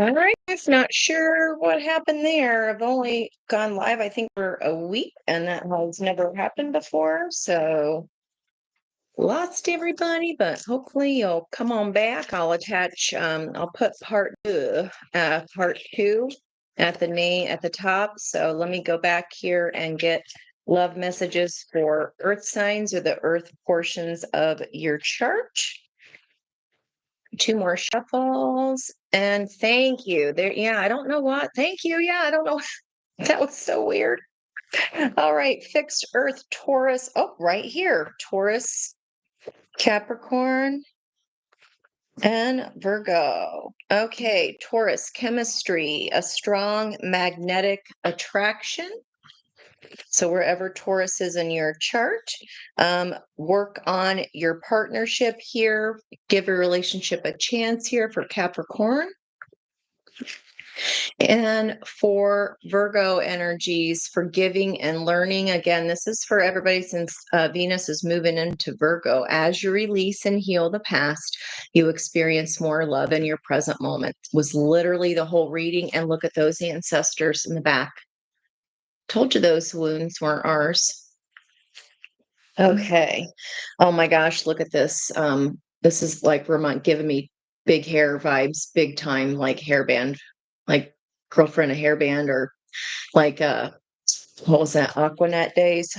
All right. It's not sure what happened there. I've only gone live, I think, for a week, and that has never happened before. So lost everybody, but hopefully you'll come on back. I'll attach, I'll put part two at the name at the top. So let me go back here and get love messages for earth signs or the earth portions of your chart. Two more shuffles. And thank you. There, yeah, I don't know what. Thank you. Yeah, I don't know. That was so weird. All right, fixed earth Taurus. Oh, right here. Taurus, Capricorn, and Virgo. Okay, Taurus, chemistry, a strong magnetic attraction. So wherever Taurus is in your chart, work on your partnership here. Give a relationship a chance here for Capricorn. And for Virgo energies, forgiving and learning. Again, this is for everybody since Venus is moving into Virgo. As you release and heal the past, you experience more love in your present moment. Was literally the whole reading. And look at those ancestors in the back. Told you those wounds weren't ours. Okay. Oh my gosh, look at this. This is like giving me big hair vibes, big time, like hairband, like girlfriend a hairband, or like what was that, Aquanet days?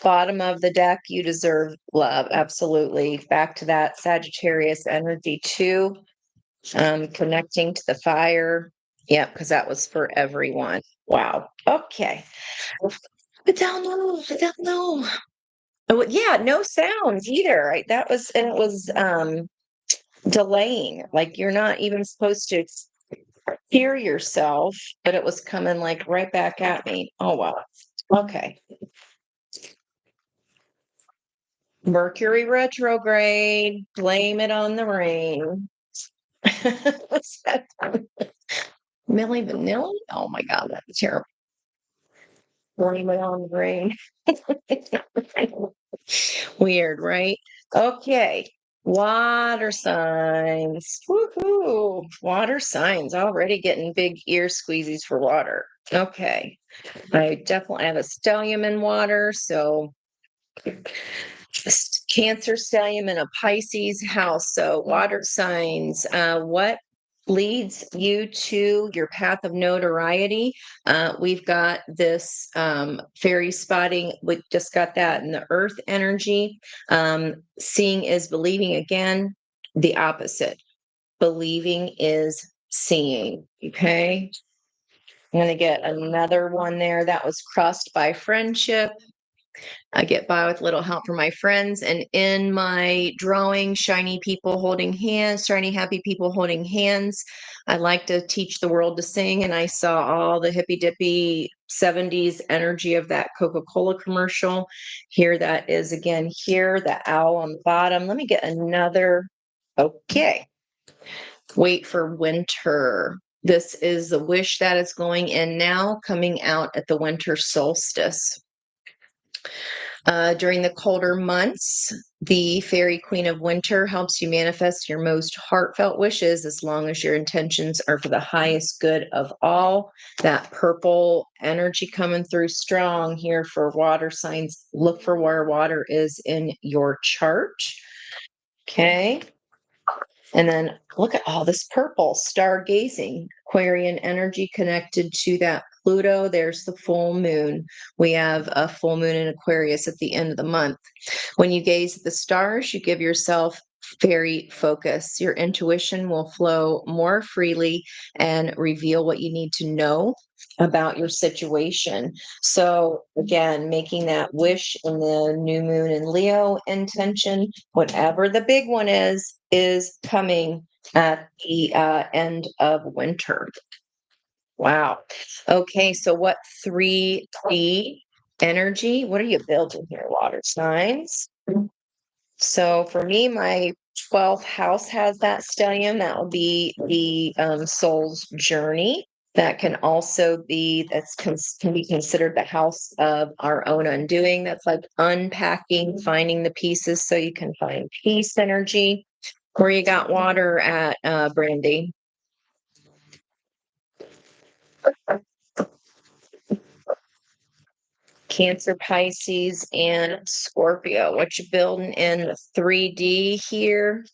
Bottom of the deck, you deserve love. Absolutely. Back to that Sagittarius energy too. Connecting to the fire. Yeah, because that was for everyone. Wow. Okay. I don't know. I don't know. Oh, yeah, no sounds either. Right? That was, and it was delaying. Like you're not even supposed to hear yourself, but it was coming like right back at me. Oh wow. Okay. Mercury retrograde. Blame it on the rain. What's that? Millie Vanilli? Oh my God, that's terrible. Blame it on the rain. Weird, right? Okay. Water signs. Woohoo. Water signs already getting big ear squeezies for water. Okay. I definitely have a stellium in water. So Cancer stellium in a Pisces house. So water signs. What leads you to your path of notoriety? We've got this fairy spotting. We just got that in the earth energy. Seeing is believing again, the opposite. Believing is seeing. Okay. I'm going to get another one there that was crossed by friendship. I get by with little help from my friends. And in my drawing, shiny people holding hands, shiny, happy people holding hands, I like to teach the world to sing. And I saw all the hippy dippy 70s energy of that Coca-Cola commercial. Here that is again here, the owl on the bottom. Let me get another. Okay. Wait for winter. This is the wish that is going in now, coming out at the winter solstice. During the colder months, the Fairy Queen of Winter helps you manifest your most heartfelt wishes as long as your intentions are for the highest good of all. That purple energy coming through strong here for water signs. Look for where water is in your chart. Okay. And then look at all this purple stargazing, Aquarian energy connected to that Pluto. There's the full moon. We have a full moon in Aquarius at the end of the month. When you gaze at the stars, you give yourself fairy focus. Your intuition will flow more freely and reveal what you need to know about your situation. So again, making that wish in the new moon in Leo intention, whatever the big one is coming at the end of winter. Wow. Okay, so what 3D energy? What are you building here, water signs? So for me, my 12th house has that stellium. That will be the soul's journey. That can also be can be considered the house of our own undoing. That's like unpacking, finding the pieces so you can find peace energy. Where you got water at, Brandy? Cancer, Pisces, and Scorpio. What you building in 3D here?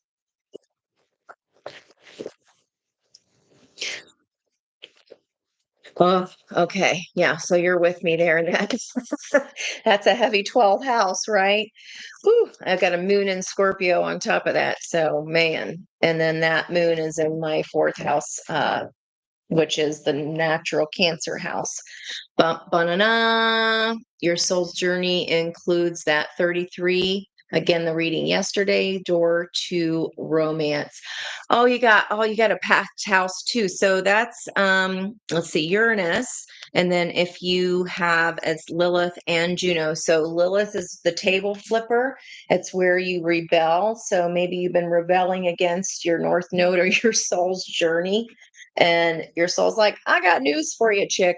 Oh, okay. Yeah. So you're with me there. And that's a heavy 12th house, right? Whew, I've got a moon in Scorpio on top of that. So, man. And then that moon is in my fourth house, which is the natural Cancer house. Ba-na-na. Your soul's journey includes that 33. Again, the reading yesterday, door to romance. You got a packed house too. So that's let's see, Uranus. And then if you have as Lilith and Juno. So Lilith is the table flipper. It's where you rebel. So maybe you've been rebelling against your North Node or your soul's journey. And your soul's like, I got news for you, chick.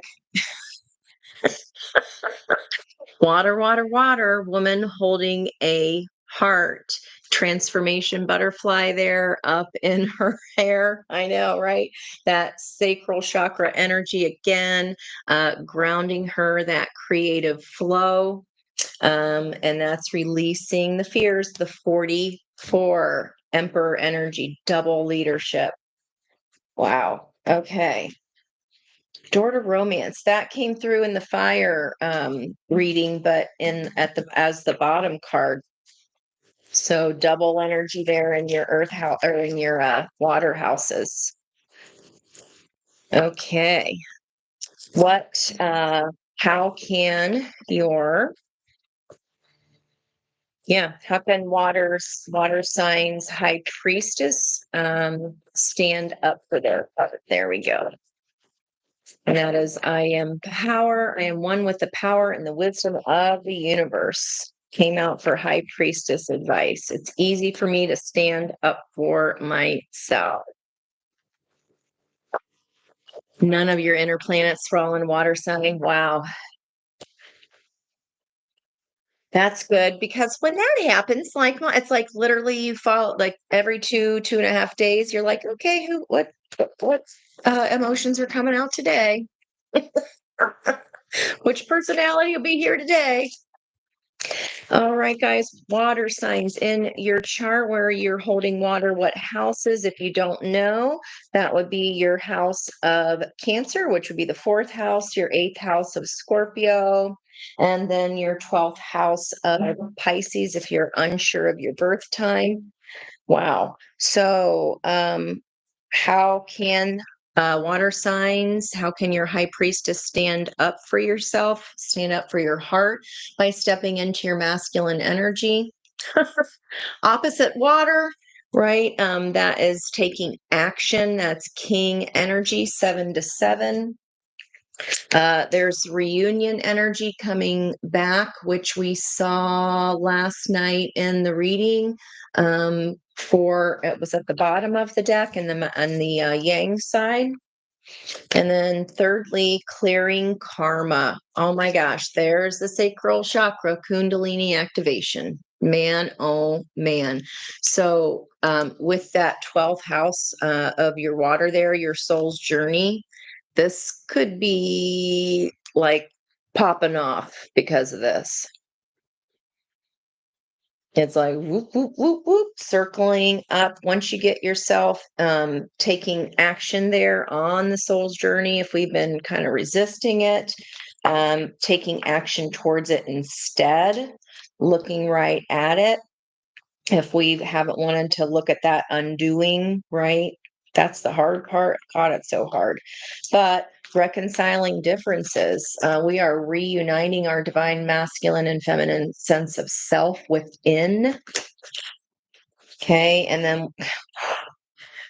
Water, water, water, woman holding a heart. Transformation butterfly there up in her hair. I know, right? That sacral chakra energy again, grounding her, that creative flow. And that's releasing the fears, the 44 Emperor energy, double leadership. Wow. Okay. Door to romance that came through in the fire reading, but in at the as the bottom card. So double energy there in your earth house or in your water houses. Okay. What how can your how can water signs high priestess stand up for their there we go. And that is, I am power. I am one with the power and the wisdom of the universe. Came out for High Priestess advice. It's easy for me to stand up for myself. None of your inner planets fall in water sign. Wow. That's good because when that happens, like it's like literally you fall like every 2.5 days, you're like, okay, what emotions are coming out today? Which personality will be here today? All right, guys, water signs in your chart where you're holding water, what houses? If you don't know, that would be your house of Cancer, which would be the fourth house, your eighth house of Scorpio, and then your 12th house of Pisces if you're unsure of your birth time. Wow. So, how can water signs, how can your high priestess stand up for yourself, stand up for your heart by stepping into your masculine energy? Opposite water, right? That is taking action. That's king energy, 7 to 7. There's reunion energy coming back, which we saw last night in the reading. For it was at the bottom of the deck and the on the Yang side. And then thirdly, clearing karma. Oh my gosh, there's the sacral chakra, Kundalini activation. Man, oh man. So, with that 12th house of your water there, your soul's journey, this could be like popping off because of this. It's like whoop, whoop, whoop, whoop, circling up. Once you get yourself taking action there on the soul's journey, if we've been kind of resisting it, taking action towards it instead, looking right at it. If we haven't wanted to look at that undoing, right? That's the hard part. God, it's so hard. But reconciling differences, we are reuniting our divine masculine and feminine sense of self within. Okay. And then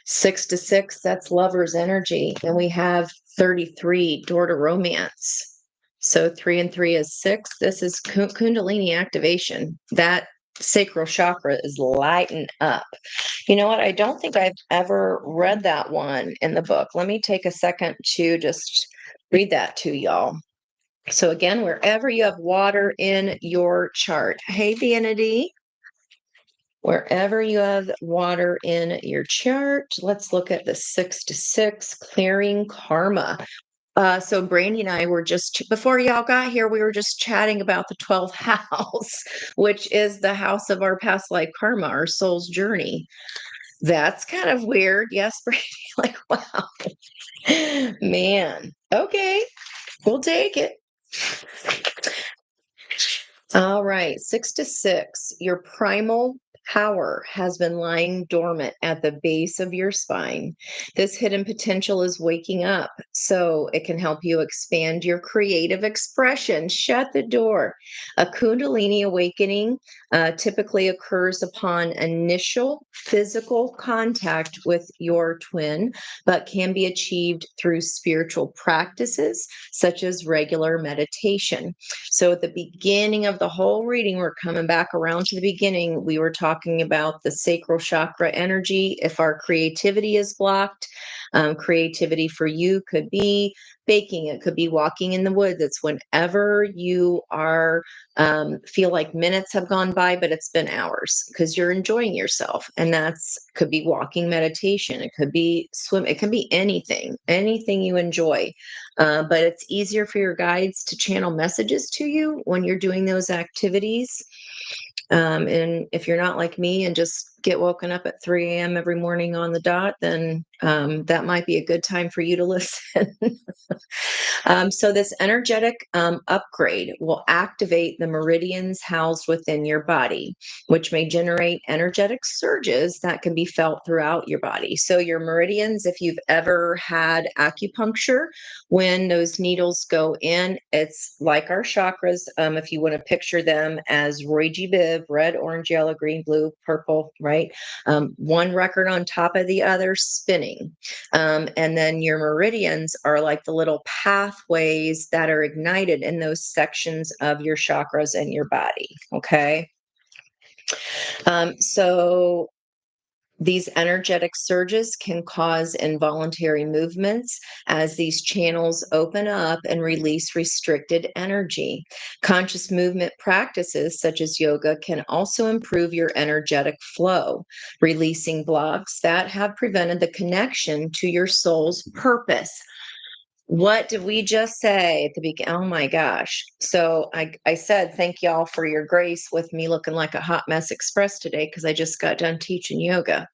6 to 6, that's lover's energy. And we have 33, door to romance. So 3 and 3 is 6. This is Kundalini activation. That sacral chakra is lighting up. You know what? I don't think I've ever read that one in the book. Let me take a second to just read that to y'all. So again, wherever you have water in your chart. Hey, Vanity. Wherever you have water in your chart, let's look at the 6 to 6, clearing karma. So Brandy and I were just before y'all got here, we were just chatting about the 12th house, which is the house of our past life karma, our soul's journey. That's kind of weird. Yes, Brandy. Like, wow. Man. Okay. We'll take it. All right. 6 to 6. Your primal power has been lying dormant at the base of your spine. This hidden potential is waking up so it can help you expand your creative expression. Shut the door. A Kundalini awakening typically occurs upon initial physical contact with your twin, but can be achieved through spiritual practices such as regular meditation. So at the beginning of the whole reading, we're coming back around to the beginning. We were talking about the sacral chakra energy. If our creativity is blocked, creativity for you could be baking. It could be walking in the woods. It's whenever you are feel like minutes have gone by, but it's been hours because you're enjoying yourself. And that's could be walking meditation. It could be swim. It can be anything you enjoy. But it's easier for your guides to channel messages to you when you're doing those activities. And if you're not like me and just get woken up at 3 a.m. every morning on the dot, then that might be a good time for you to listen. So this energetic upgrade will activate the meridians housed within your body, which may generate energetic surges that can be felt throughout your body. So your meridians, if you've ever had acupuncture, when those needles go in, it's like our chakras. If you want to picture them as Roy G. Biv, red, orange, yellow, green, blue, purple, right? One record on top of the other spinning. And then your meridians are like the little pathways that are ignited in those sections of your chakras in your body. Okay. So these energetic surges can cause involuntary movements as these channels open up and release restricted energy. Conscious movement practices such as yoga can also improve your energetic flow, releasing blocks that have prevented the connection to your soul's purpose. What did we just say at the beginning? Oh my gosh. So I said, thank y'all for your grace with me looking like a hot mess express today because I just got done teaching yoga.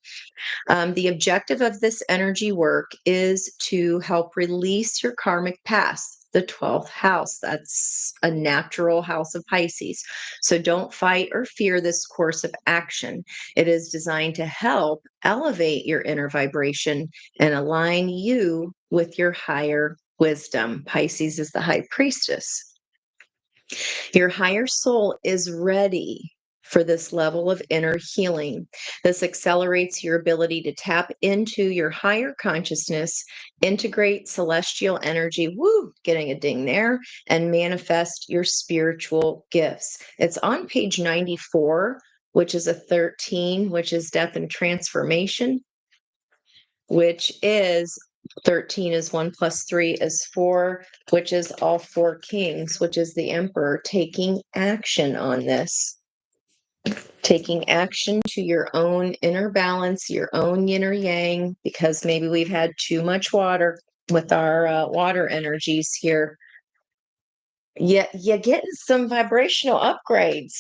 The objective of this energy work is to help release your karmic past, the 12th house. That's a natural house of Pisces. So don't fight or fear this course of action. It is designed to help elevate your inner vibration and align you with your higher wisdom. Pisces is the high priestess. Your higher soul is ready for this level of inner healing. This accelerates your ability to tap into your higher consciousness, integrate celestial energy, woo, getting a ding there, and manifest your spiritual gifts. It's on page 94, which is a 13, which is death and transformation, which is 13 is 1 plus 3 is 4, which is all 4 kings, which is the emperor taking action on this, taking action to your own inner balance, your own yin or yang, because maybe we've had too much water with our water energies here. You're getting some vibrational upgrades.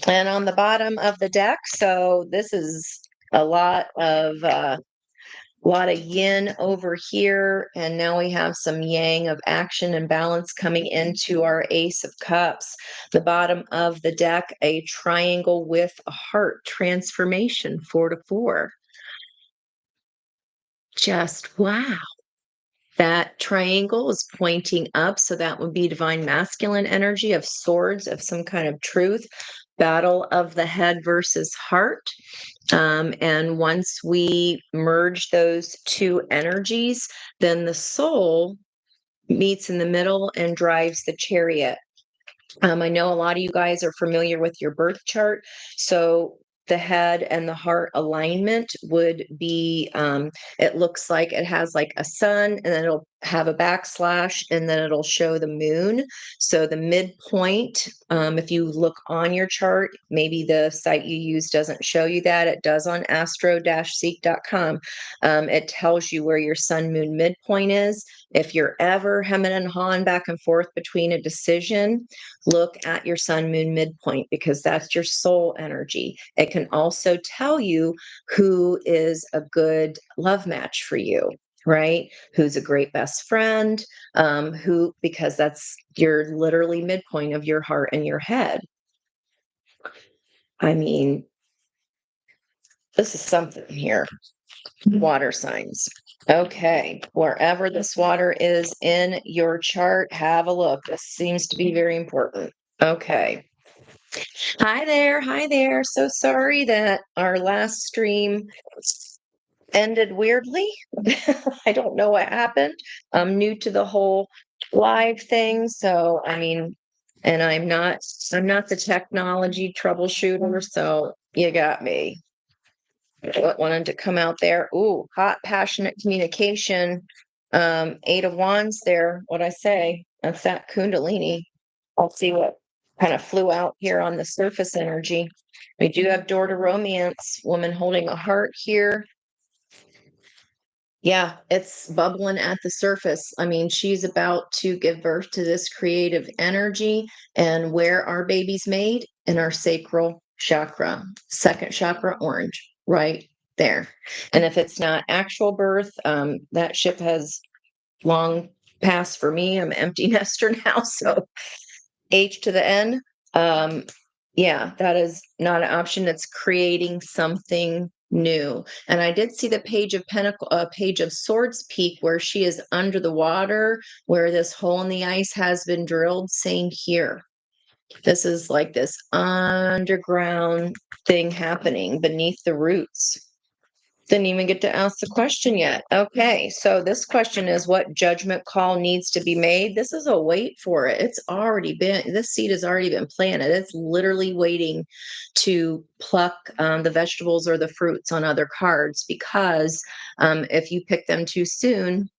And on the bottom of the deck, so this is a lot of yin over here, and now we have some yang of action and balance coming into our Ace of Cups. The bottom of the deck, a triangle with a heart, transformation, 4 to 4. Just wow. That triangle is pointing up, so that would be divine masculine energy of swords, of some kind of truth, battle of the head versus heart. And once we merge those two energies, then the soul meets in the middle and drives the chariot. I know a lot of you guys are familiar with your birth chart. So the head and the heart alignment would be, it looks like it has like a sun, and then it'll have a backslash, and then it'll show the moon. So the midpoint, if you look on your chart, maybe the site you use doesn't show you that. It does on astro-seek.com. It tells you where your sun moon midpoint is. If you're ever hemming and hawing back and forth between a decision, look at your sun moon midpoint, because that's your soul energy. It can also tell you who is a good love match for you, right? Who's a great best friend, because that's your literally midpoint of your heart and your head. I mean, this is something here. Water signs. Okay, wherever this water is in your chart, have a look. This seems to be very important. Okay. Hi there. Hi there. So sorry that our last stream ended weirdly. I don't know what happened. I'm new to the whole live thing, so I mean, and I'm not the technology troubleshooter, so you got me. What wanted to come out there? Ooh, hot, passionate communication. Eight of Wands there. What I say? That's that Kundalini. I'll see what kind of flew out here on the surface energy. We do have door to romance, woman holding a heart here. Yeah, it's bubbling at the surface. I mean, she's about to give birth to this creative energy. And where are babies made? In our sacral chakra, second chakra, orange, right there. And if it's not actual birth, that ship has long passed for me. I'm an empty nester now. So H to the N. Um, yeah, that is not an option. It's creating something new. And I did see the page of page of Swords peak where she is under the water, where this hole in the ice has been drilled, saying here. This is like this underground thing happening beneath the roots. Didn't even get to ask the question yet. Okay, so this question is, what judgment call needs to be made? This is a wait for it. This seed has already been planted. It's literally waiting to pluck the vegetables or the fruits on other cards, because if you pick them too soon,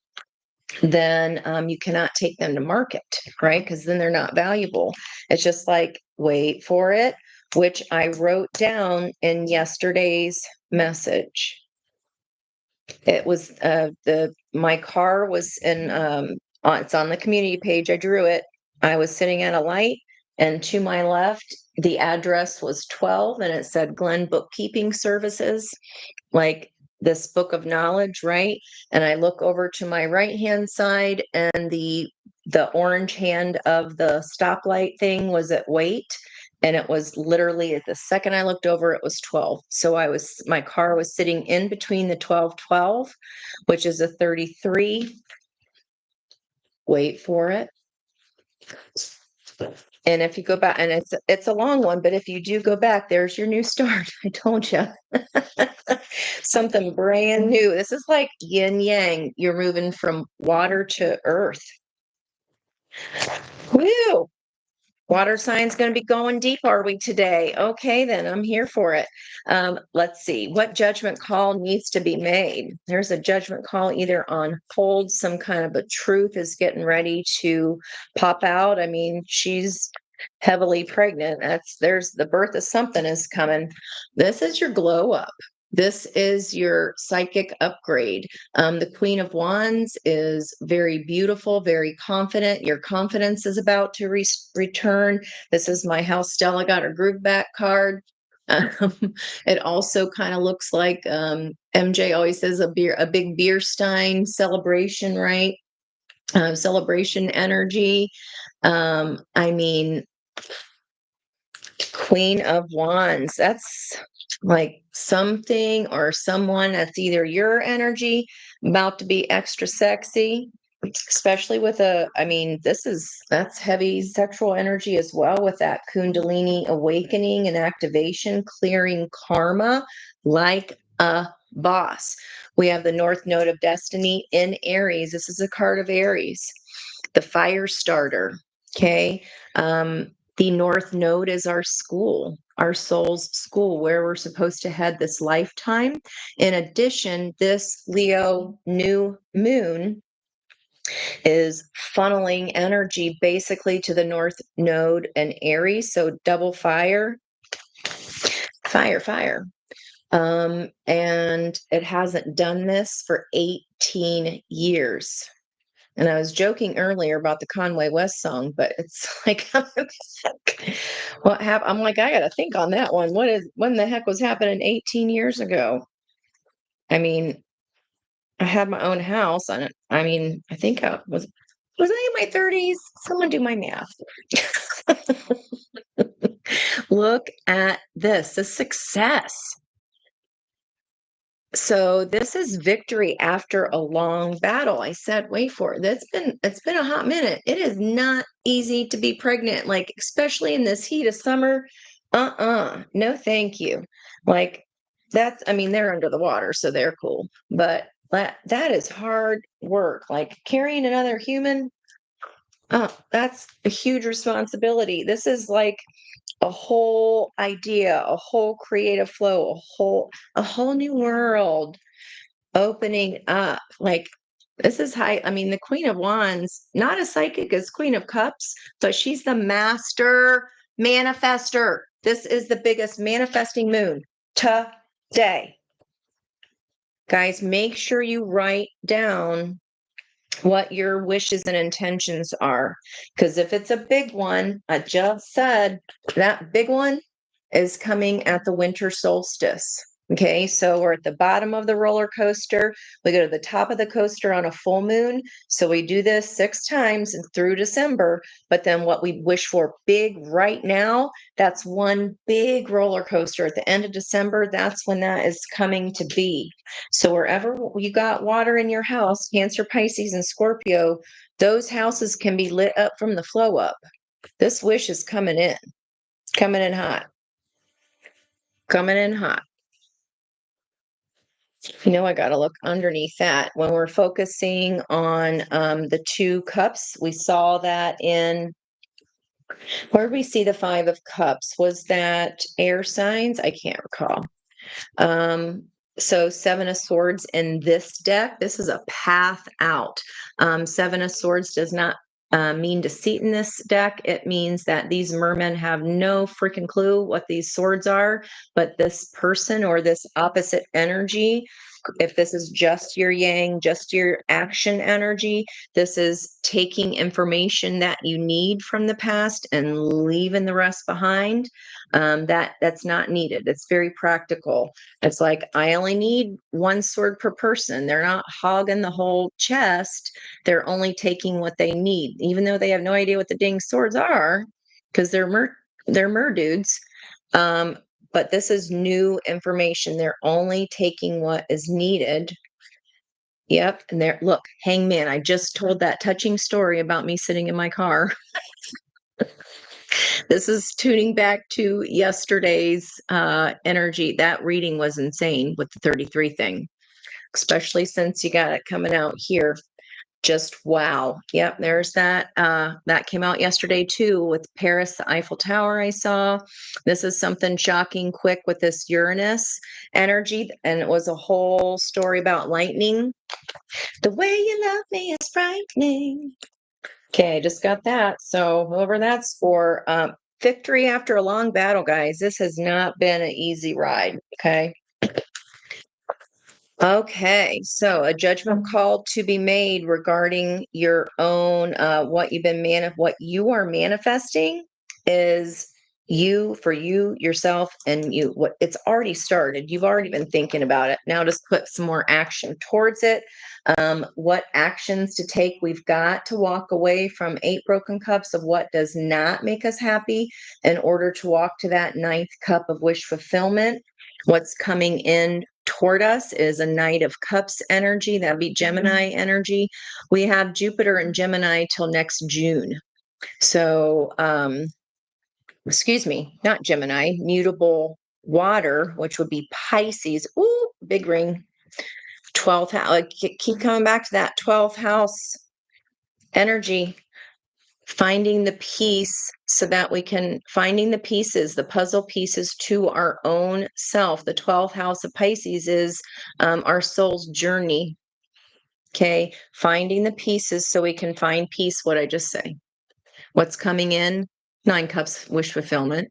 then you cannot take them to market, right? Because then they're not valuable. It's just like, wait for it, which I wrote down in yesterday's message. It was my car was it's on the community page. I drew it. I was sitting at a light, and to my left, the address was 12, and it said Glen Bookkeeping Services, like this book of knowledge, right? And I look over to my right hand side, and the orange hand of the stoplight thing was at wait. And it was literally, at the second I looked over, it was 12. So my car was sitting in between the 1212, which is a 33. Wait for it. And if you go back, and it's a long one, but if you do go back, there's your new start. I told you. Something brand new. This is like yin yang. You're moving from water to earth. Woo! Water sign's going to be going deep, are we today? Okay, then I'm here for it. Let's see. What judgment call needs to be made? There's a judgment call either on hold. Some kind of a truth is getting ready to pop out. I mean, she's heavily pregnant. There's the birth of something is coming. This is your glow up. This is your psychic upgrade. The Queen of Wands is very beautiful, very confident. Your confidence is about to return. This is my house. Stella got her groove back card. It also kind of looks like MJ always says a big beer stein celebration, right? Celebration energy. I mean, Queen of Wands, that's like something or someone that's either your energy about to be extra sexy, especially with that's heavy sexual energy as well, with that Kundalini awakening and activation, clearing karma like a boss. We have the North Node of Destiny in Aries. This is a card of Aries, the fire starter. Okay. The North Node is our school, our soul's school, where we're supposed to head this lifetime. In addition, this Leo new moon is funneling energy basically to the North Node and Aries. So double fire, fire, fire. And it hasn't done this for 18 years. And I was joking earlier about the Conway West song, but it's like, what happened? I'm like, I got to think on that one. When the heck was happening 18 years ago? I mean, I had my own house, and I mean, I think was I in my 30s? Someone do my math. Look at this, the success. So this is victory after a long battle. I said, wait for it. It's been a hot minute. It is not easy to be pregnant, like especially in this heat of summer. No, thank you. Like I mean, they're under the water, so they're cool. But that is hard work. Like carrying another human, that's a huge responsibility. This is like a whole idea, a whole creative flow, a whole new world opening up. Like this is high. I mean, the Queen of Wands, not as psychic as Queen of Cups, but she's the master manifester. This is the biggest manifesting moon today. Guys, make sure you write down what your wishes and intentions are. Because if it's a big one, I just said that big one is coming at the winter solstice. Okay, so we're at the bottom of the roller coaster. We go to the top of the coaster on a full moon. So we do this 6 times through December. But then what we wish for big right now, that's one big roller coaster at the end of December. That's when that is coming to be. So wherever you got water in your house, Cancer, Pisces, and Scorpio, those houses can be lit up from the flow up. This wish is coming in hot, coming in hot. I got to look underneath that. When we're focusing on the 2 cups, we saw that where did we see the 5 of Cups? Was that air signs? I can't recall. So 7 of Swords in this deck, this is a path out. 7 of Swords does not mean deceit in this deck. It means that these mermen have no freaking clue what these swords are, but this person or this opposite energy, if this is just your yang, just your action energy, this is taking information that you need from the past and leaving the rest behind. That's not needed. It's very practical. It's like, I only need 1 sword per person. They're not hogging the whole chest. They're only taking what they need, even though they have no idea what the dang swords are, because they're mer dudes. But this is new information. They're only taking what is needed. Yep. And look, Hangman. I just told that touching story about me sitting in my car. This is tuning back to yesterday's energy. That reading was insane with the 33 thing, especially since you got it coming out here. Just wow. Yep, there's that. That came out yesterday too with Paris, the Eiffel Tower I saw. This is something shocking quick with this Uranus energy. And it was a whole story about lightning. The way you love me is frightening. Okay, just got that. So whoever that's for, victory after a long battle, guys. This has not been an easy ride. Okay. Okay, so a judgment call to be made regarding your own what what you are manifesting is for you yourself and you. What it's already started. You've already been thinking about it. Now just put some more action towards it. What actions to take? We've got to walk away from 8 broken cups of what does not make us happy in order to walk to that 9th cup of wish fulfillment. What's coming in toward us is a Knight of Cups energy. That'd be Gemini energy. We have Jupiter and Gemini till next June. So, excuse me, not Gemini, mutable water, which would be Pisces. Ooh, big ring. 12th house. Like, keep coming back to that 12th house energy. Finding the peace so that we can finding the pieces, the puzzle pieces to our own self. The 12th house of Pisces is our soul's journey. Okay. Finding the pieces so we can find peace. What I just say. What's coming in? 9 cups, wish fulfillment.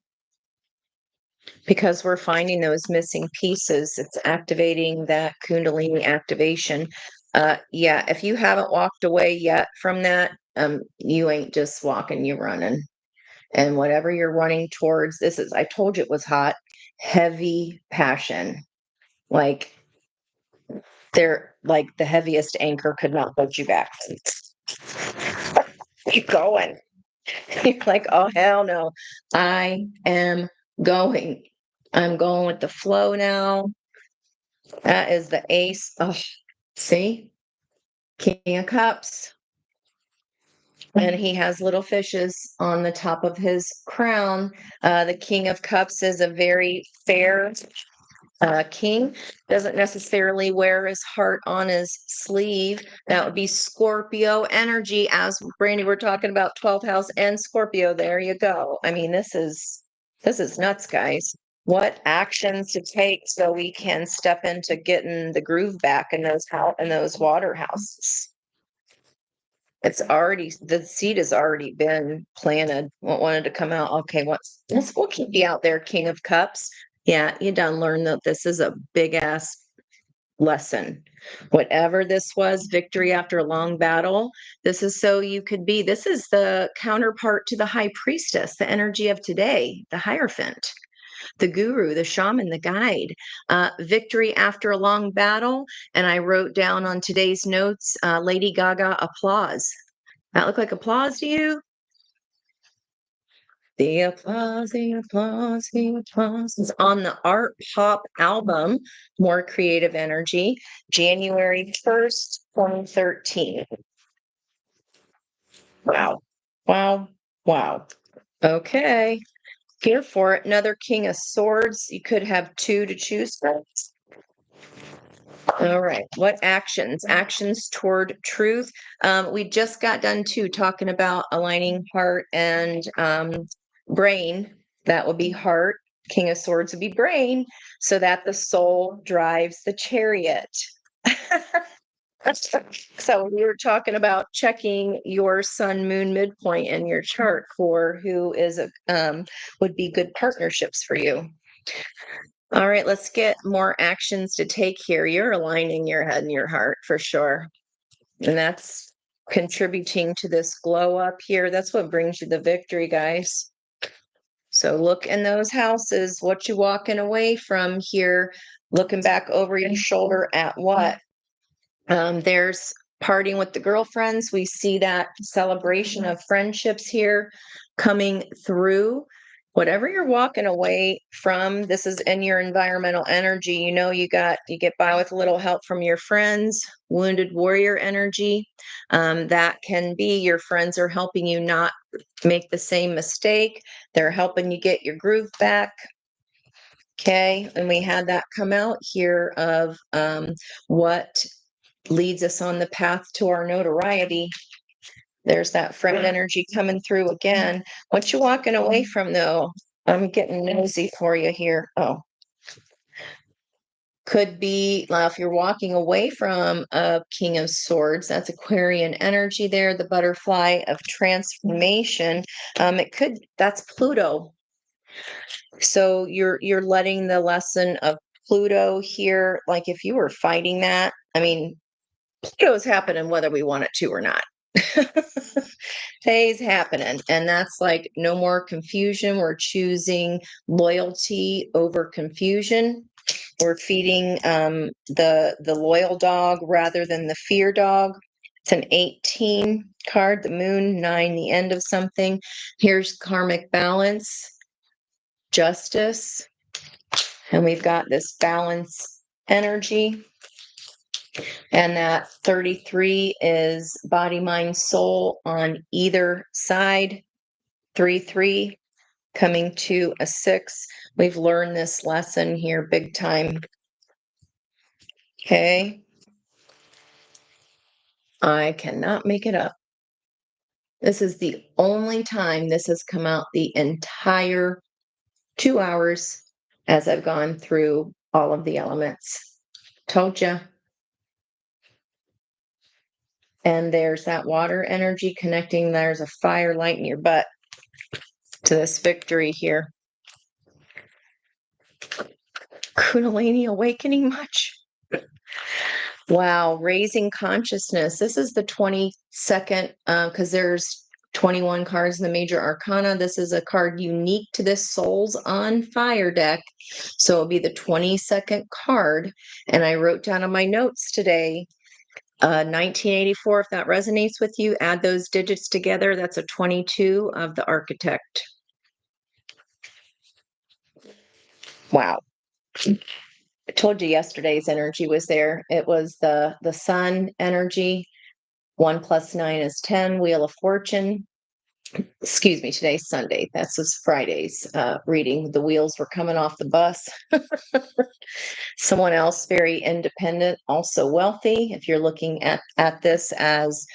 Because we're finding those missing pieces, it's activating that Kundalini activation. Yeah, if you haven't walked away yet from that, you ain't just walking, you're running. And whatever you're running towards, this is, I told you it was hot, heavy passion. Like they're like the heaviest anchor could not hold you back. Keep going. You're like, oh, hell no. I am going. I'm going with the flow now. That is the ace. Oh, see? King of Cups. And he has little fishes on the top of his crown. The King of Cups is a very fair king. Doesn't necessarily wear his heart on his sleeve. That would be Scorpio energy. As Brandy, we're talking about 12th house and Scorpio. There you go. I mean, this is nuts, guys. What actions to take so we can step into getting the groove back in those water houses. It's already, the seed has already been planted. What wanted to come out? Okay, we'll keep you out there, King of Cups. Yeah, you done learn that this is a big ass lesson. Whatever this was, victory after a long battle. This is so you could be. This is the counterpart to the High Priestess, the energy of today, the Hierophant, the guru, the shaman, the guide. Victory after a long battle. And I wrote down on today's notes, Lady Gaga applause. That look like applause to you? The applause, the applause, the applause is on the Art Pop album, More Creative Energy, January 1st, 2013. Wow. Wow. Wow. Okay. Here for it. Another King of Swords. You could have 2 to choose from. All right. What actions? Actions toward truth. We just got done too talking about aligning heart and brain. That would be heart. King of Swords would be brain, so that the soul drives the chariot. So we were talking about checking your sun moon midpoint in your chart for who is would be good partnerships for you. All right, let's get more actions to take here. You're aligning your head and your heart for sure. And that's contributing to this glow up here. That's what brings you the victory, guys. So look in those houses, what you walking away from here, looking back over your shoulder at what? There's partying with the girlfriends. We see that celebration of friendships here coming through. Whatever you're walking away from, this is in your environmental energy. You get by with a little help from your friends, wounded warrior energy. That can be your friends are helping you not make the same mistake. They're helping you get your groove back. Okay. And we had that come out here of what leads us on the path to our notoriety. There's that friend energy coming through again. What you walking away from though? I'm getting nosy for you here. Oh, could be if you're walking away from a King of Swords, that's Aquarian energy there, the butterfly of transformation. That's Pluto. So you're letting the lesson of Pluto here, like if you were fighting that, I mean, Pluto's happening whether we want it to or not. Today's happening. And that's like no more confusion. We're choosing loyalty over confusion. We're feeding the loyal dog rather than the fear dog. It's an 18 card, the moon, 9, the end of something. Here's karmic balance, justice. And we've got this balance energy. And that 33 is body, mind, soul on either side. 3 coming to a 6. We've learned this lesson here big time. Okay. I cannot make it up. This is the only time this has come out the entire 2 hours as I've gone through all of the elements. Told you. And there's that water energy connecting. There's a fire light in your butt to this victory here. Kundalini awakening much? Wow, raising consciousness. This is the 22nd, because there's 21 cards in the major arcana. This is a card unique to this Souls on Fire deck. So it'll be the 22nd card. And I wrote down on my notes today, 1984, if that resonates with you, add those digits together. That's a 22 of the architect. Wow. I told you yesterday's energy was there. It was the sun energy. 1 + 9 is 10, Wheel of Fortune. Excuse me, today's Sunday. That's this Friday's reading. The wheels were coming off the bus. Someone else very independent, also wealthy. If you're looking at this as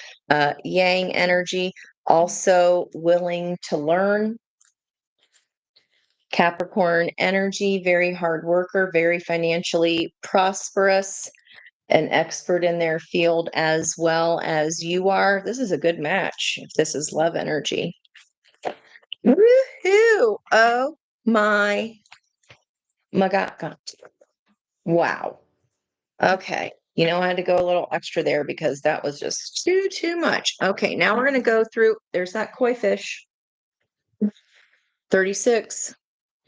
yang energy, also willing to learn. Capricorn energy, very hard worker, very financially prosperous, an expert in their field as well as you are. This is a good match if this is love energy. Woohoo! Oh my God. Wow. Okay. I had to go a little extra there because that was just too much. Okay, now we're going to go through. There's that koi fish. 36.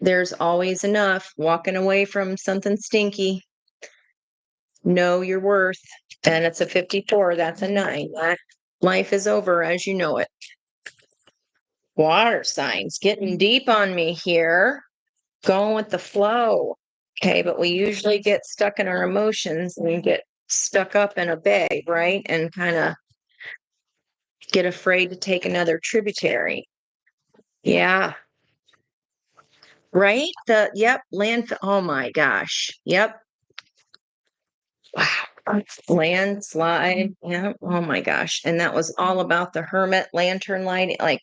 There's always enough. Walking away from something stinky. Know your worth. And it's a 54. That's a 9. Life is over as you know it. Water signs getting deep on me here. Going with the flow. Okay, but we usually get stuck in our emotions and get stuck up in a bay, right? And kind of get afraid to take another tributary. Yeah. Right? Landfill. Oh my gosh. Yep. Wow. Landslide. Yeah. Oh my gosh. And that was all about the hermit lantern light. Like,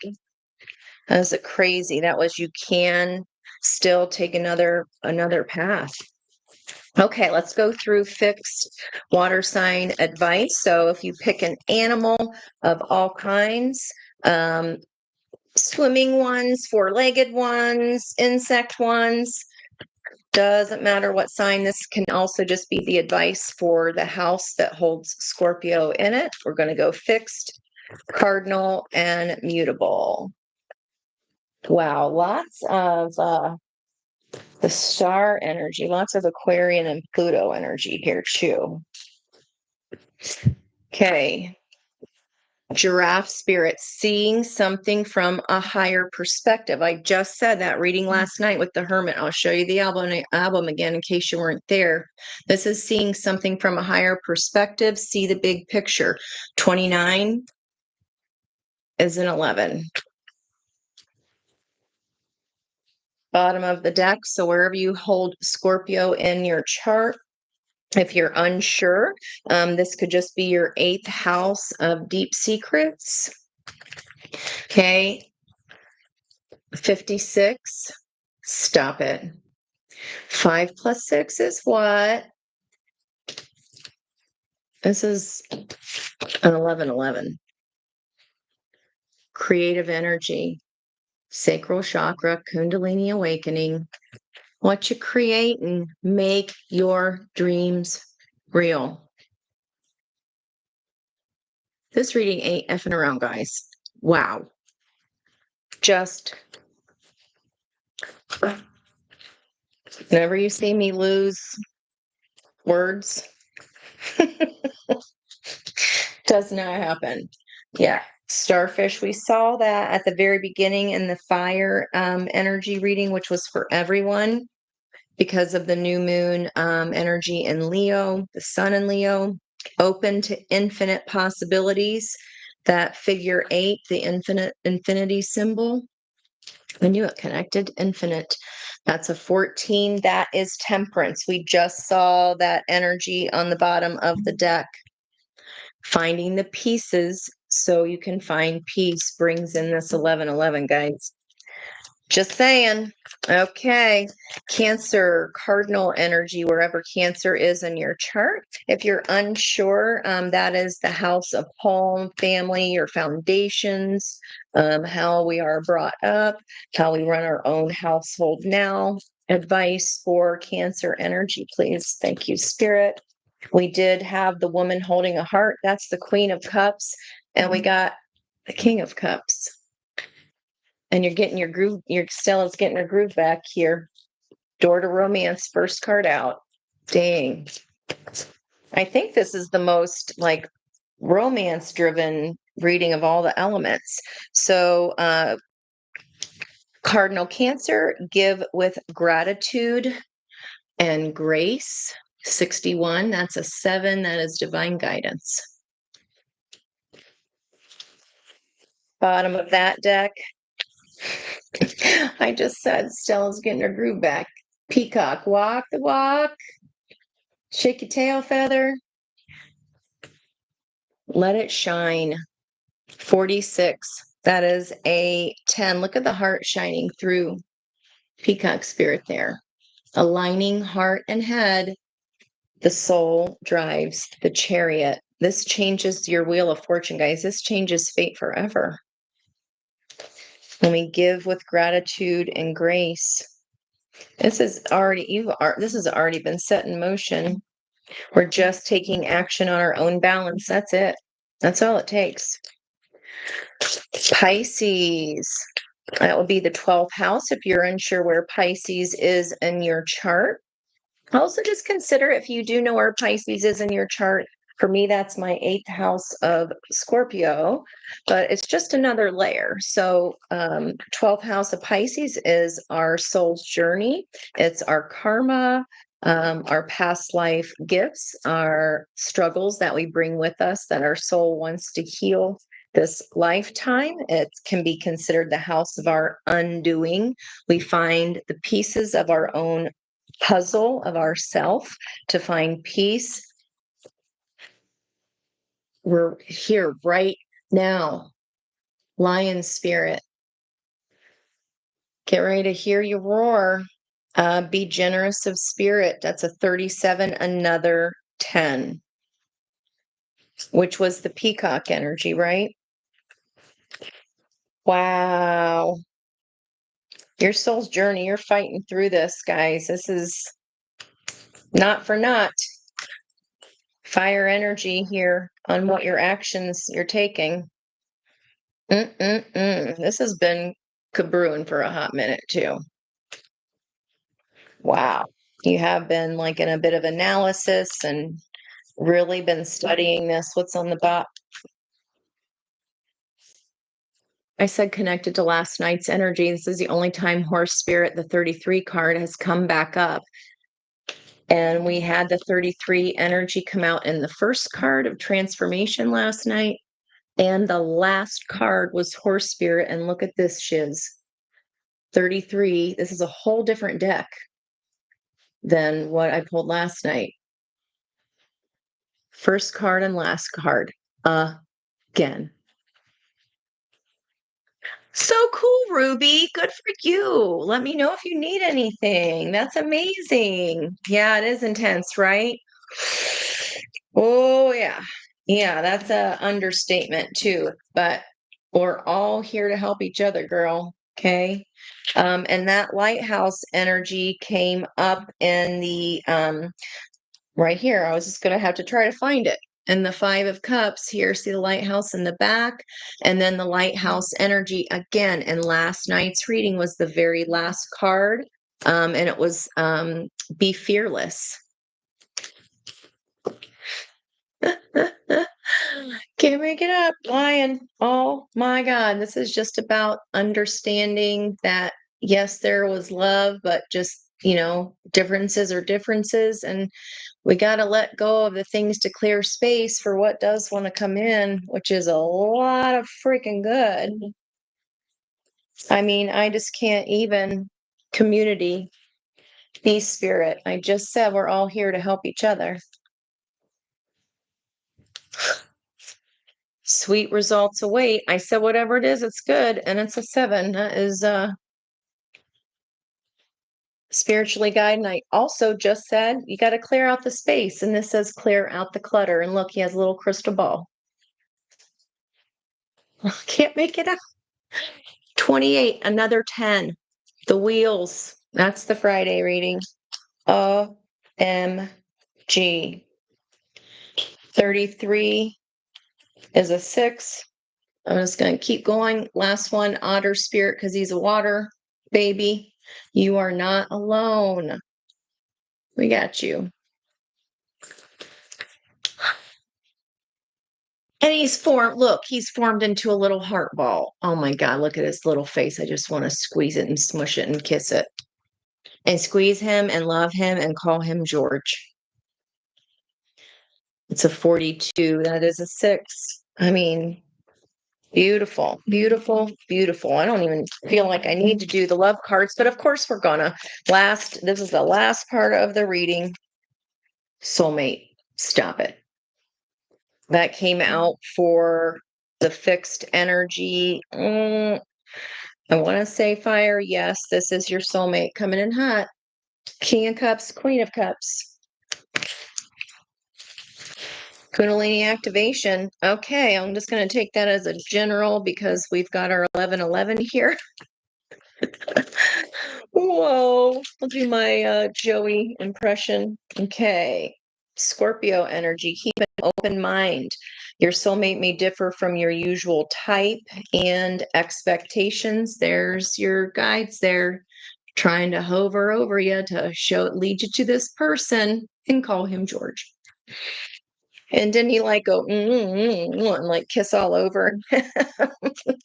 that was crazy. That was, you can still take another path. Okay, let's go through fixed water sign advice. So if you pick an animal of all kinds, swimming ones, four-legged ones, insect ones, doesn't matter what sign. This can also just be the advice for the house that holds Scorpio in it. We're going to go fixed, cardinal, and mutable. Wow, lots of the star energy, lots of Aquarian and Pluto energy here too. Okay. Giraffe spirit, seeing something from a higher perspective. I just said that reading last night with the Hermit. I'll show you the album again in case you weren't there. This is seeing something from a higher perspective. See the big picture. 29 is an 11. Bottom of the deck. So wherever you hold Scorpio in your chart, if you're unsure, this could just be your 8th house of deep secrets. Okay. 56. Stop it. 5 + 6 is what? This is an 11. Creative energy, sacral chakra, Kundalini awakening. What you create and make your dreams real. This reading ain't effing around, guys. Wow. Just whenever you see me lose words, does not happen. Yeah. Starfish, we saw that at the very beginning in the fire energy reading, which was for everyone because of the new moon energy in Leo, the sun in Leo, open to infinite possibilities. That figure 8, the infinity symbol. I knew it, connected, infinite. That's a 14. That is temperance. We just saw that energy on the bottom of the deck. Finding the pieces so you can find peace brings in this 11, guys. Just saying. Okay. Cancer, cardinal energy, wherever Cancer is in your chart. If you're unsure, that is the house of home, family, your foundations, how we are brought up, how we run our own household now. Advice for Cancer energy, please. Thank you, Spirit. We did have the woman holding a heart. That's the Queen of Cups. And we got the King of Cups. And you're getting your groove, Stella's getting her groove back here. Door to Romance, first card out. Dang. I think this is the most like romance driven reading of all the elements. So, Cardinal Cancer, give with gratitude and grace. 61, that's a 7, that is divine guidance. Bottom of that deck. I just said Stella's getting her groove back. Peacock, walk the walk. Shake your tail feather. Let it shine. 46. That is a 10. Look at the heart shining through. Peacock spirit there. Aligning heart and head. The soul drives the chariot. This changes your wheel of fortune, guys. This changes fate forever. When we give with gratitude and grace. This has already been set in motion. We're just taking action on our own balance. That's it. That's all it takes. Pisces. That would be the 12th house if you're unsure where Pisces is in your chart. Also, just consider if you do know where Pisces is in your chart. For me, that's my 8th house of Scorpio, but it's just another layer. So, 12th house of Pisces is our soul's journey. It's our karma, our past life gifts, our struggles that we bring with us that our soul wants to heal this lifetime. It can be considered the house of our undoing. We find the pieces of our own puzzle of ourself to find peace. We're here right now. Lion spirit, get ready to hear you roar. Be generous of spirit. That's a 37, another 10, which was the peacock energy, right? Wow. Your soul's journey, you're fighting through this, guys. This is not for naught. Fire energy here on what your actions you're taking. This has been kabrewing for a hot minute too. Wow. You have been like in a bit of analysis and really been studying this. What's on the bot? I said connected to last night's energy. This is the only time Horse Spirit, the 33 card, has come back up. And we had the 33 energy come out in the first card of transformation last night. And the last card was Horse Spirit. And look at this, shiz. 33. This is a whole different deck than what I pulled last night. First card and last card. Again. So cool, Ruby. Good for you. Let me know if you need anything. That's amazing. Yeah, it is intense, right? Oh, yeah. Yeah, that's a understatement too. But we're all here to help each other, girl. Okay. And that lighthouse energy came up in the right here. I was just going to have to try to find it. And the 5 of Cups here, see the lighthouse in the back, and then the lighthouse energy again. And last night's reading was the very last card, and it was be fearless. Can't make it up, Lion. Oh my God, this is just about understanding that yes, there was love, but just differences are differences, and we got to let go of the things to clear space for what does want to come in, which is a lot of freaking good. I mean, I just can't even community, be spirit. I just said we're all here to help each other. Sweet results await. I said whatever it is, it's good, and it's a 7. That is spiritually guide. And I also just said, you got to clear out the space. And this says clear out the clutter. And look, he has a little crystal ball. Can't make it up. 28, another 10. The wheels. That's the Friday reading. OMG. 33 is a 6. I'm just going to keep going. Last one, otter spirit, because he's a water baby. You are not alone. We got you. And he's formed into a little heart ball. Oh my God, look at his little face. I just want to squeeze it and smush it and kiss it. And squeeze him and love him and call him George. It's a 42. That is a 6. I mean, beautiful, beautiful, beautiful. I don't even feel like I need to do the love cards, but of course we're gonna. This is the last part of the reading. Soulmate, stop it. That came out for the fixed energy. I want to say fire. Yes, this is your soulmate coming in hot. King of Cups, Queen of Cups. Kundalini activation. Okay, I'm just going to take that as a general because we've got our 1111 here. Whoa, I'll do my Joey impression. Okay. Scorpio energy. Keep an open mind. Your soulmate may differ from your usual type and expectations. There's your guides there trying to hover over you to lead you to this person and call him George. And didn't he like go and like kiss all over?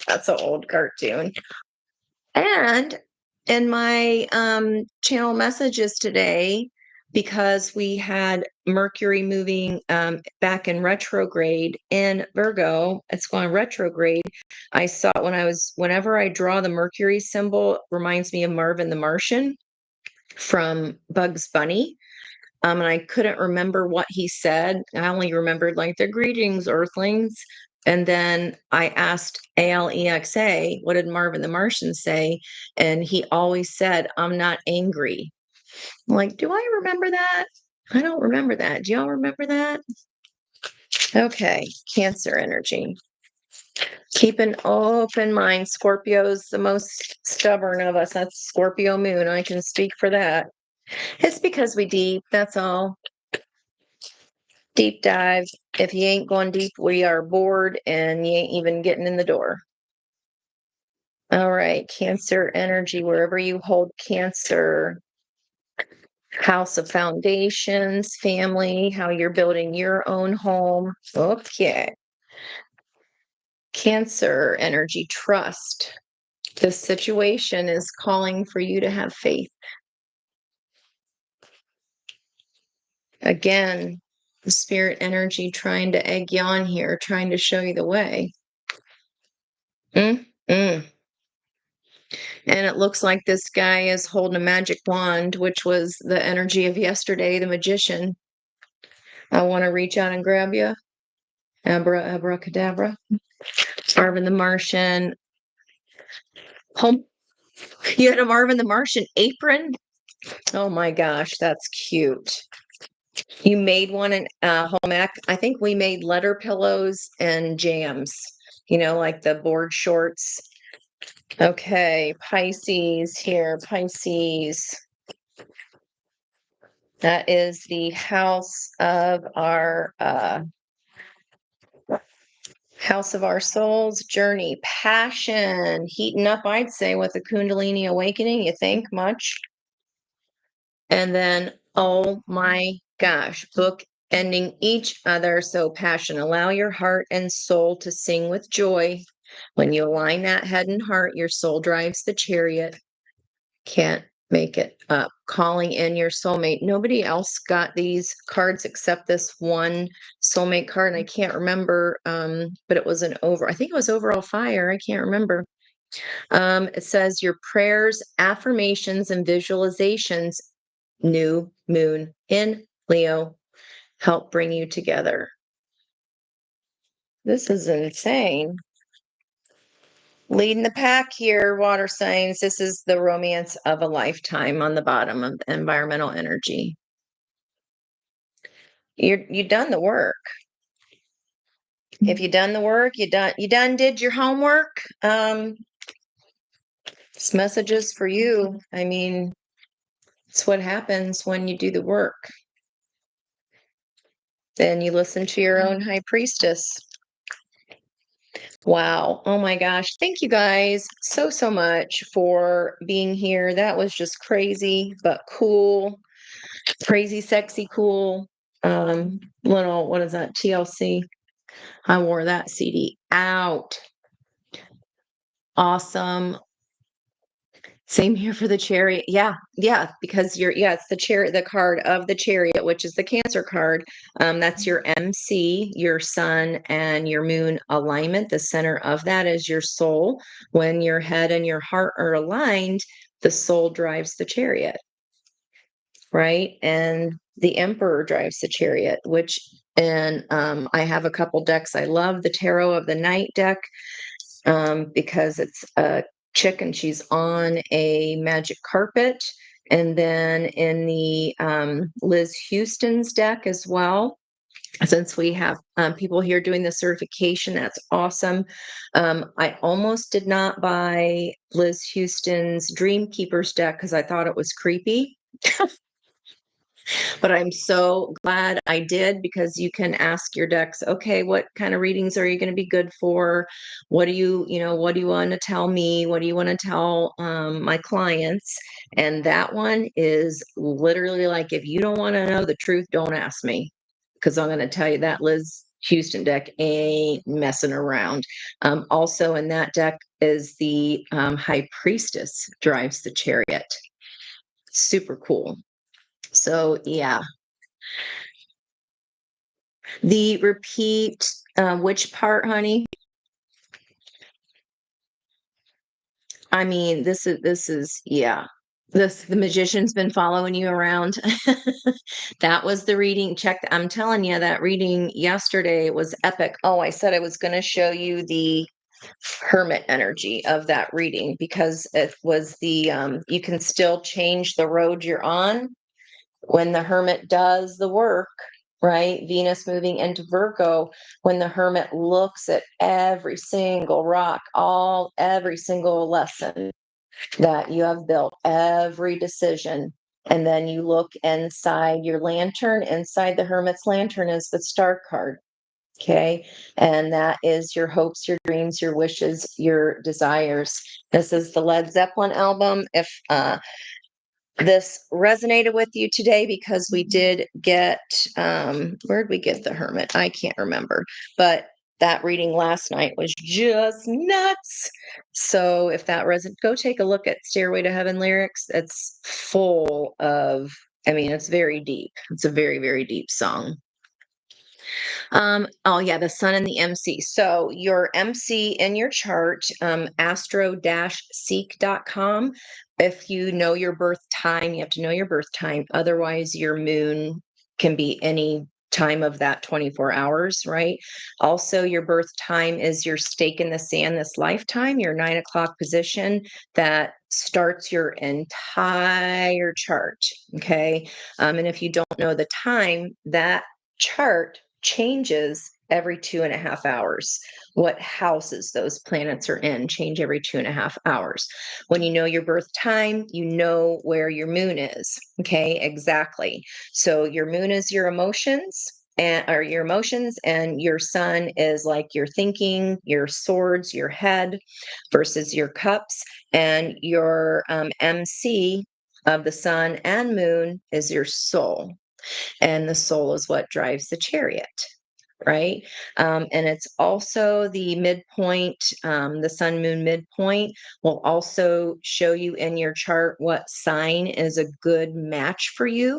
That's an old cartoon. And in my channel messages today, because we had Mercury moving back in retrograde in Virgo, it's going retrograde. I saw whenever I draw the Mercury symbol, it reminds me of Marvin the Martian from Bugs Bunny. And I couldn't remember what he said. I only remembered like the greetings, Earthlings. And then I asked Alexa, what did Marvin the Martian say? And he always said, I'm not angry. I'm like, do I remember that? I don't remember that. Do y'all remember that? Okay, Cancer energy. Keep an open mind. Scorpio's the most stubborn of us. That's Scorpio moon. I can speak for that. It's because we deep. That's all. Deep dive. If you ain't going deep, we are bored and you ain't even getting in the door. All right, Cancer energy, wherever you hold Cancer, house of foundations, family, how you're building your own home. Okay. Cancer energy, trust. This situation is calling for you to have faith. Again, the spirit energy trying to egg you on here, trying to show you the way. And it looks like this guy is holding a magic wand, which was the energy of yesterday, the magician. I want to reach out and grab you. Abracadabra. Marvin the Martian. Home. You had a Marvin the Martian apron? Oh my gosh, that's cute. You made one in home ec. I think we made letter pillows and jams, like the board shorts. Okay, Pisces here, Pisces. That is the house of our souls journey, passion, heating up, I'd say, with the Kundalini awakening. You think much? And then, oh my gosh, book ending each other. So passion, allow your heart and soul to sing with joy. When you align that head and heart, your soul drives the chariot. Can't make it up. Calling in your soulmate. Nobody else got these cards except this one soulmate card. And I can't remember, but it was I think it was overall fire. I can't remember. It says your prayers, affirmations, and visualizations, new moon in Leo, help bring you together. This is insane. Leading the pack here, water signs. This is the romance of a lifetime on the bottom of environmental energy. You done the work. If you done the work, you done did your homework. This message is for you. I mean, it's what happens when you do the work. Then you listen to your own high priestess. Wow. Oh my gosh. Thank you guys so much for being here. That was just crazy, but cool. Crazy, sexy, cool. Little, what is that? TLC. I wore that CD out. Awesome. Same here for the chariot. Yeah, because it's the chariot, the card of the chariot, which is the Cancer card. That's your MC, your sun and your moon alignment. The center of that is your soul. When your head and your heart are aligned, the soul drives the chariot, right? And the emperor drives the chariot, and I have a couple decks. I love the Tarot of the Night deck because it's a chick and she's on a magic carpet. And then in the Liz Houston's deck as well, since we have people here doing the certification, that's awesome. I almost did not buy Liz Houston's Dream Keepers deck because I thought it was creepy. But I'm so glad I did because you can ask your decks, okay, what kind of readings are you going to be good for? What do what do you want to tell me? What do you want to tell my clients? And that one is literally like, if you don't want to know the truth, don't ask me. Because I'm going to tell you that Liz Houston deck ain't messing around. Also in that deck is the High Priestess drives the chariot. Super cool. So yeah, the repeat, which part, honey? I mean, yeah. The magician's been following you around. That was the reading. I'm telling you, that reading yesterday was epic. Oh, I said I was going to show you the hermit energy of that reading because it was you can still change the road you're on when the hermit does the work, right? Venus moving into Virgo, when the hermit looks at every single rock, every single lesson that you have built, every decision. And then you look inside your lantern. Inside the hermit's lantern is the star card. Okay. And that is your hopes, your dreams, your wishes, your desires. This is the Led Zeppelin album. If this resonated with you today, because we did get where'd we get the hermit? I can't remember, but that reading last night was just nuts. So if that go take a look at Stairway to Heaven lyrics. It's full of, I mean, it's very deep. It's a very, very deep song. Oh yeah, the sun and the MC. So your MC in your chart, astro-seek.com. If you know your birth time, you have to know your birth time. Otherwise, your moon can be any time of that 24 hours, right? Also, your birth time is your stake in the sand this lifetime, your 9 o'clock position that starts your entire chart. Okay. And if you don't know the time, that chart changes every 2.5 hours. What houses those planets are in change every 2.5 hours. When you know your birth time, you know where your moon is. Okay, exactly. So your moon is your emotions. Or your emotions, and your sun is like your thinking, your swords, your head, versus your cups, and your MC of the sun and moon is your soul, and the soul is what drives the chariot, right? And it's also the midpoint, the sun moon midpoint will also show you in your chart what sign is a good match for you,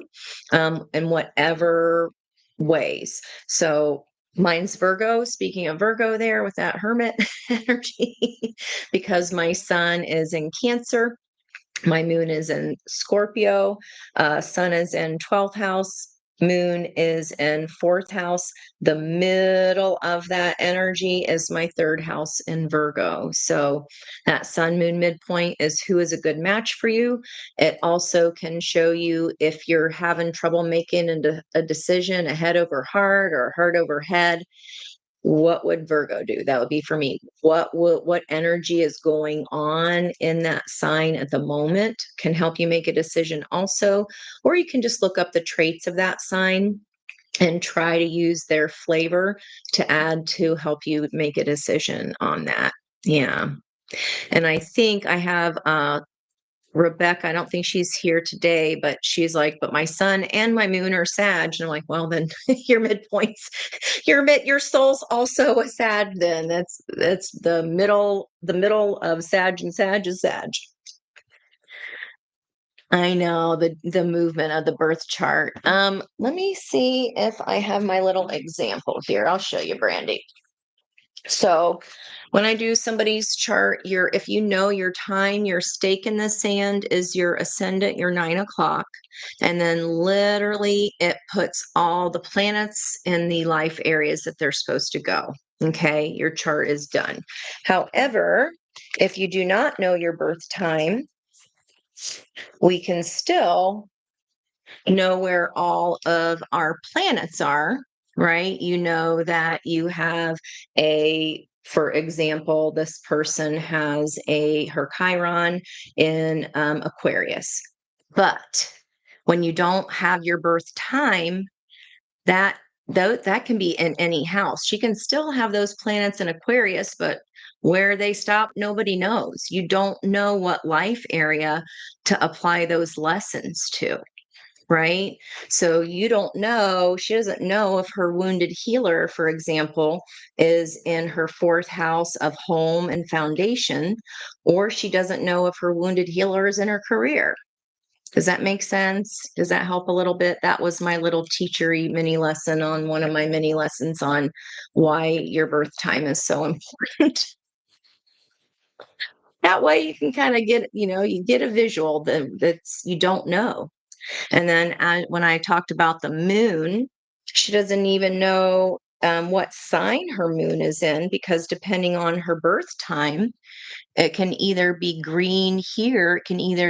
in whatever ways. So mine's Virgo. Speaking of Virgo, there with that hermit energy, because my sun is in Cancer. My moon is in Scorpio, sun is in 12th house, moon is in fourth house. The middle of that energy is my third house in Virgo. So that sun moon midpoint is who is a good match for you. It also can show you if you're having trouble making a decision, a head over heart or a heart over head. What would Virgo do? That would be for me. What energy is going on in that sign at the moment can help you make a decision also, or you can just look up the traits of that sign and try to use their flavor to add to help you make a decision on that. Yeah. And I think I have Rebecca, I don't think she's here today, but she's like, but my sun and my moon are Sag. And I'm like, well, then your midpoints, your soul's also a Sag. Then that's the middle of Sag, and Sag is Sag. I know the movement of the birth chart. Let me see if I have my little example here. I'll show you, Brandy. So when I do somebody's chart, if you know your time, your stake in the sand is your ascendant, your 9 o'clock. And then literally it puts all the planets in the life areas that they're supposed to go. Okay, your chart is done. However, if you do not know your birth time, we can still know where all of our planets are, right? You know that you have for example, this person has her Chiron in Aquarius. But when you don't have your birth time, that that can be in any house. She can still have those planets in Aquarius, but where they stop, nobody knows. You don't know what life area to apply those lessons to, right? So you don't know, she doesn't know if her wounded healer, for example, is in her fourth house of home and foundation, or she doesn't know if her wounded healer is in her career. Does that make sense? Does that help a little bit? That was my little teachery mini lesson on one of my mini lessons on why your birth time is so important. That way you can kind of get, you get a visual that's you don't know. And then when I talked about the moon, she doesn't even know what sign her moon is in, because depending on her birth time, it can either be green here.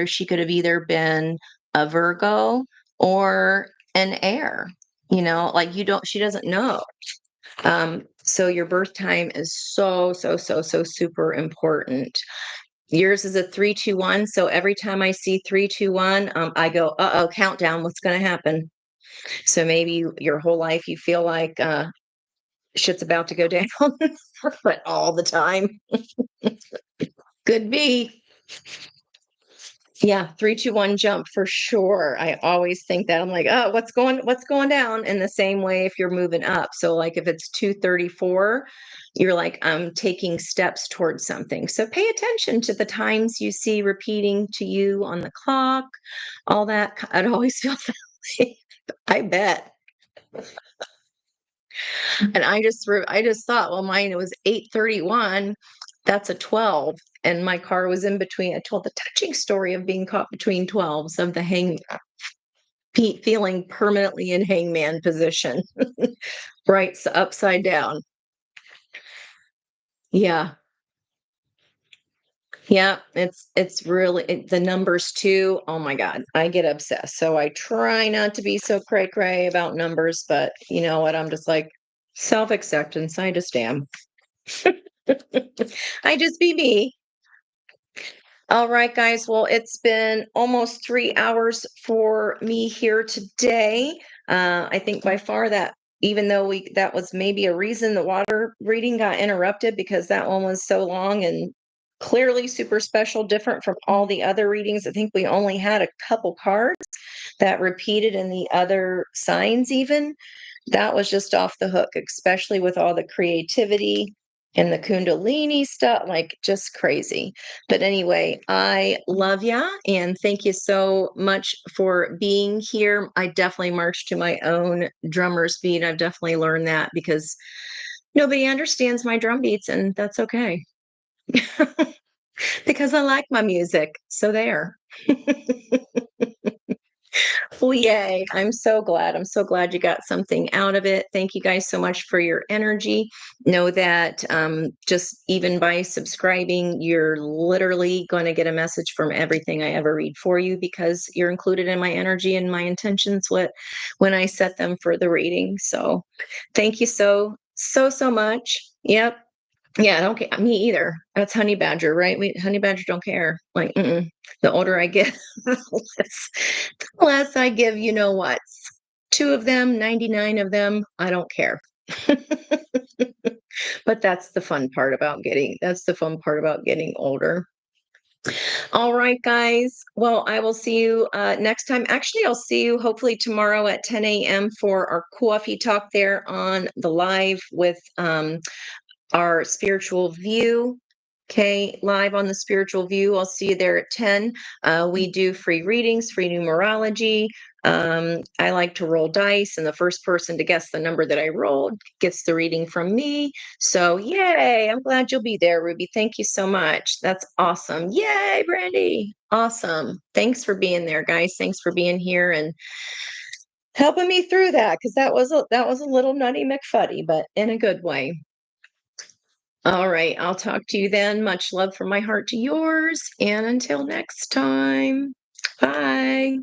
She could have either been a Virgo or an air, like she doesn't know. So your birth time is so, so, so, so super important. Yours is a 3-2-1. So every time I see 3-2-1, I go, uh-oh, countdown, what's going to happen? So maybe your whole life you feel like shit's about to go down, but all the time. Could be. Yeah, 3-2-1 jump for sure. I always think that. I'm like, oh, what's going down? In the same way if you're moving up. So like if it's 2:34, you're like, I'm taking steps towards something. So pay attention to the times you see repeating to you on the clock, all that. I'd always feel that way. I bet. And I just thought, well, mine was 8:31. That's a 12. And my car was in between. I told the touching story of being caught between 12s of the feeling permanently in hangman position, right? So upside down. Yeah. Yeah. It's really the numbers too. Oh my God. I get obsessed. So I try not to be so cray cray about numbers, but you know what? I'm just like self acceptance. I just am. I just be me. All right, guys. Well, it's been almost 3 hours for me here today. I think by far that, even though that was maybe a reason the water reading got interrupted, because that one was so long and clearly super special, different from all the other readings. I think we only had a couple cards that repeated in the other signs, even. That was just off the hook, especially with all the creativity and the Kundalini stuff, like just crazy. But anyway, I love ya and thank you so much for being here. I definitely march to my own drummer's beat. I've definitely learned that because nobody understands my drum beats, and that's okay. Because I like my music. So there. Well, yay. I'm so glad. I'm so glad you got something out of it. Thank you guys so much for your energy. Know that just even by subscribing, you're literally going to get a message from everything I ever read for you because you're included in my energy and my intentions when I set them for the reading. So thank you so much. Yep. Yeah, I don't care. Me either. That's honey badger, right? Honey badger don't care. Like, the older I get, the less I give. You know what? Two of them, 99 of them, I don't care. But that's the fun part about getting older. All right, guys. Well, I will see you next time. Actually, I'll see you hopefully tomorrow at 10 a.m. for our coffee talk there on the live with our spiritual view. Okay, live on the spiritual view. I'll see you there at 10. We do free readings, free numerology. I like to roll dice, and the first person to guess the number that I rolled gets the reading from me. So, yay! I'm glad you'll be there, Ruby. Thank you so much. That's awesome. Yay, Brandy! Awesome. Thanks for being there, guys. Thanks for being here and helping me through that because that was a little nutty McFuddy, but in a good way. All right. I'll talk to you then. Much love from my heart to yours. And until next time, bye.